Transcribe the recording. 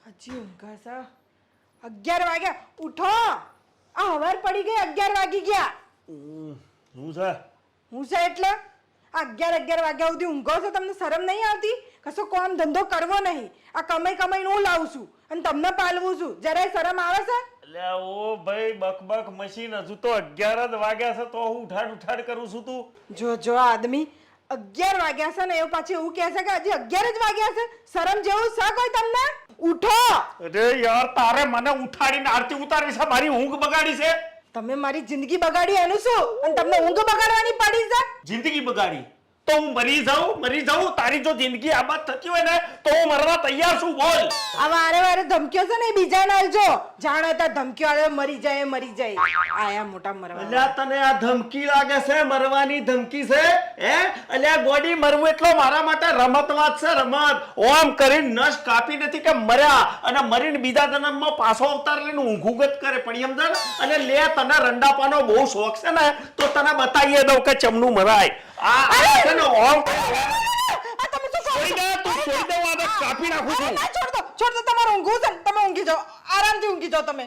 હજી ઊંઘા છે 11 વાગ્યા ઉઠો આ હવાર પડી ગઈ 11 વાગી ગયા હું છે હું છે એટલે આ 11 વાગ્યા સુધી ઊંઘો છો તમને શરમ નહીં આવતી કશો કામ ધંધો કરવો નહીં આ કમાઈને હું લાવું છું અને તમને પાલવું છું જરાય શરમ આવે છે એટલે ઓ ભાઈ બકબક મશીન હજુ તો 11 જ વાગ્યા છે તો હું ઉઠાડ કરું છું તું જો આદમી 11 વાગ્યા છે ને એવું પાછી એવું કહે છે કે હજી 11 જ વાગ્યા છે શરમ જેવું છે કોઈ તમને ઉઠો અરે યાર તારે મને ઉઠાડીને આરતી ઉતારવી છે મારી ઊંઘ બગાડી છે તમે મારી જિંદગી બગાડી એનું શું અને તમને ઊંઘ બગાડવાની પડી છે જિંદગી બગાડી તો હું મરી જાઉં તારી જો જિંદગી આબાદ થતી હોય ને તો હું મરવા તૈયાર છું બોલ આ વારે ધમકીઓ છે ને એ બીજાને આલજો જાણે તો ધમકીઓ આવે મરી જાય આયા મોટા મરવા અલ્યા તને આ ધમકી લાગે છે મરવાની ધમકી છે હે અલ્યા ગોડી મરવું એટલો મારા માટે રમતવાત છે રમત ઓમ કરીને નસ કાપી નથી કે મર્યા અને મરીને બીજા જન્મમાં પાછો અવતાર લઈને ઊંઘુગત કરે પણ સમજ અને લે તને રંડાપાનો બહુ શોખ છે ને તો તને બતાવીએ દઉં કે ચમનું મરાય આ છે ને ઓમ આ તમે શું છોડી દે તું છોડી દે આ કાપી નાખું છું છોડ દો તમારું ઊંઘું છે તમે ઊંઘી જાઓ આરામથી ઊંઘી જાઓ તમે